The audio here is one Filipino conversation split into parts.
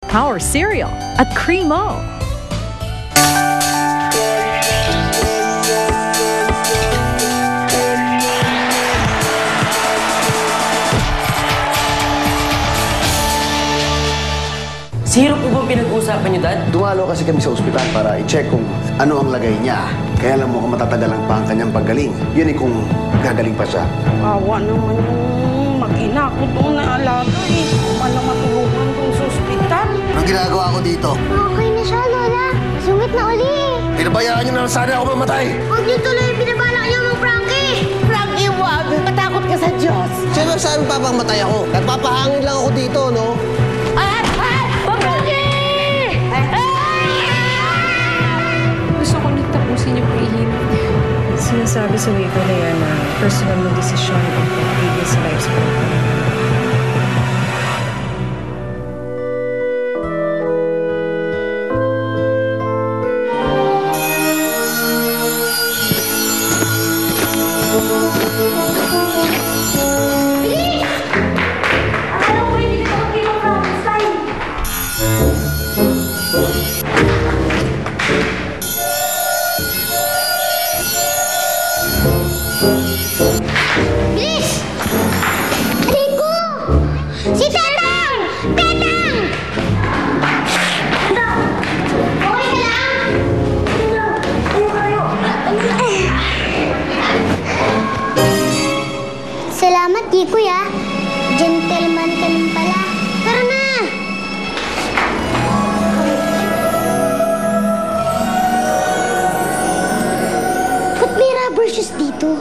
Power Cereal at Cremo. Sino po ba pinag-uusapan niyo, Dad? Dumalo kasi kami sa ospital para i-check kung ano ang lagay niya. Kaya alam mo kung matatagalan pa ang kanyang paggaling. Yun kung gagaling pa siya. Awa naman yung mag-ina ko doon na alaga eh. Walang matulungan doon sa ospital. Anong ginagawa ko dito? Okay na siya, Lola. Masungit na uli. Pinabayaan niyo na sana ako mamatay. Huwag niyo tuloy pinabala niyo ng Frankie. Frankie, wag! Matakot ka sa Diyos. Sino sabi pa bang matay ako? Nagpapahangin lang ako dito, no? Gusto ko nagtapusin yung pahihirap niya. Sinasabi sa waiver na yan na personal na desisyon ang pagpigil sa lifespan. Si Tetang! Tetang! Okay ka lang? Salamat, Kikoy, ah. Gentleman ka naman pala. Tara na! Ba't may rubber shoes dito?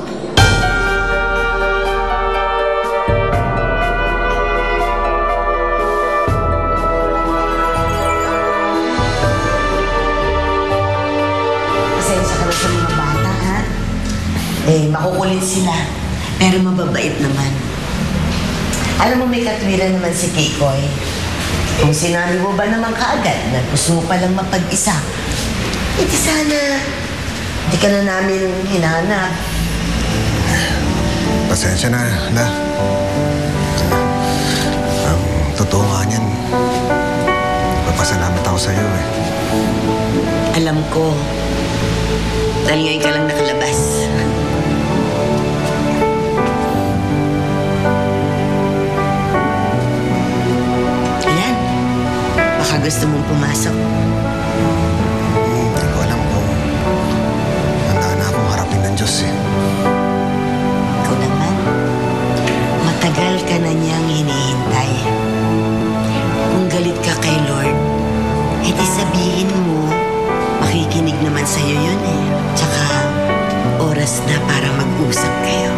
Pasensya ka na sa mga bata, ha? Eh, makukulit sila. Pero mababait naman. Alam mo, may katwiran naman si Kikoy. Kung sinabi mo ba naman kaagad na gusto mo palang mapag-isa, edi sana, hindi ka na namin hinahanap. Pasensya na, La. Totoo nga niyan. Papasalamat ako sa'yo, eh. Alam ko, dahil ngayon ka lang nakalabas. Ayan, baka gusto mong pumasok. Hindi ko alam kung handa na akong harapin ng Diyos, eh. Ikaw naman, matagal ka na niyang hinihintay. Kung galit ka kay Lord, edi sabihin mo, makikinig naman sa'yo yun, eh. Tsaka, oras na para mag-usap kayo.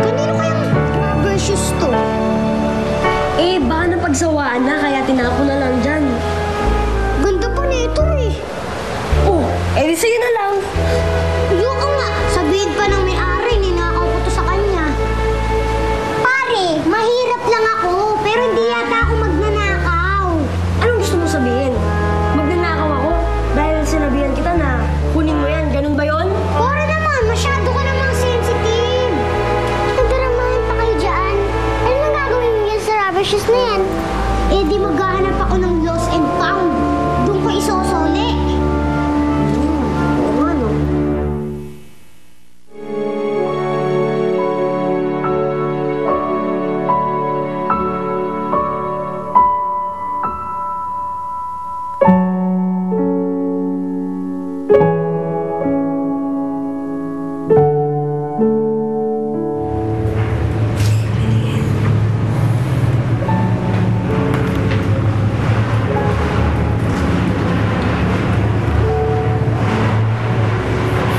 Kanino kayang rubber shoes to? Eh, baka napagsawaan na kaya tinapon na lang dyan. Ganda pa nito eh. Oh, eh di sa'yo na lang. Ayoko nga. Sabihin pa ng may-ari, ninakaw ko to sa kanya. Pare, mahirap lang ako, pero hindi yata ako magnanakaw. Anong gusto mo sabihin? Magnanakaw ako dahil sinabihan kita na kunin mo yan. Ganun ba yon? Pare naman, masyado ka namang sensitive. Nagdaramahan pa kayo dyan. Ano nang gagawin mo yan sa rubber shoes na yan? Eh di maghahanap ako ng lost and found. Doon ko isosole. Oo, ano?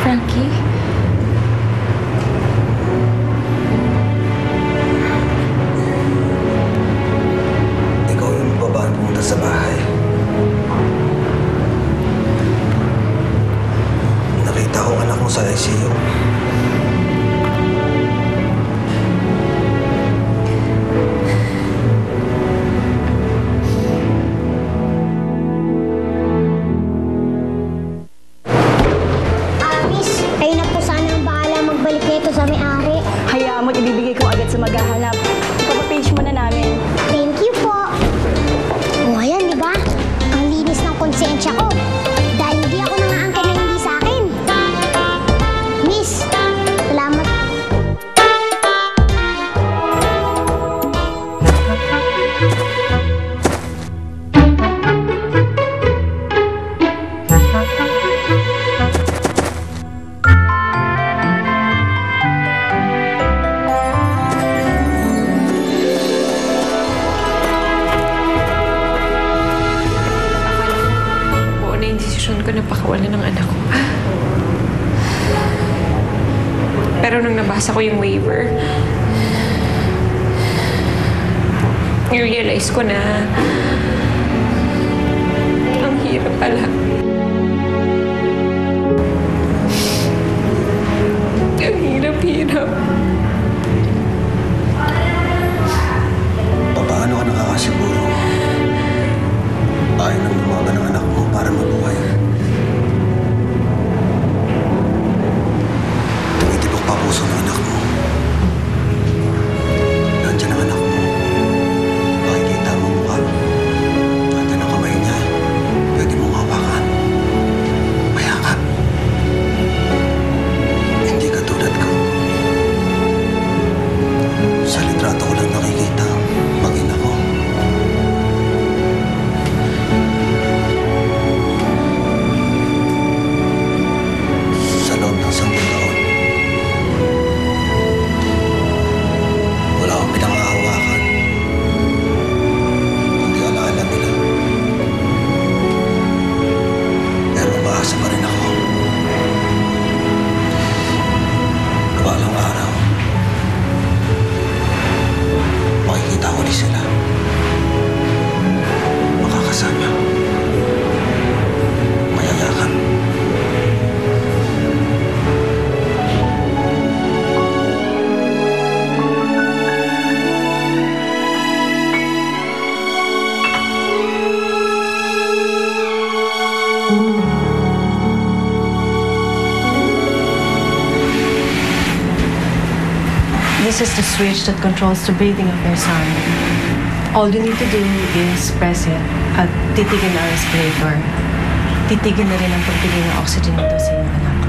Frankie? Ikaw yung babae pumunta sa bahay. Nakita ko anak mo sa ICU. Miss, kayo na po sana ang bahala magbalik nito sa may-ari. Hayaan mo, ibibigay ko agad sa maghahanap. Ipapapage mo na namin. Thank you ko na pakawalan ng anak ko. Pero nung nabasa ko yung waiver, i-realize ko na ang hirap pala. Ang hirap-hirap. Paano ka nakakasiguro? Ayaw nang lumaban ng anak mo para mabuhay. Tumitibok pa puso ng anak mo. Nandiyan ang anak mo. Makikita mo mukha. Nandiyan ang kamay niya. Pwede mong hawakan. Kaya ka. Hindi ka tulad ko. Sa litrato ko lang nakikita mag-ina ko. Sa loob ng 10 taon, wala akong pinangahawakan. Kundi alaala nila. Pero umaasa pa rin ako. Na balang araw, makikita ko ulit sila. Makakasama. Mayayakan. This is the switch that controls the breathing of their son. All you need to do is press it at titigil ang respirator. Titigil na rin ang pagbigay ng oxygen nito sa iyong anak.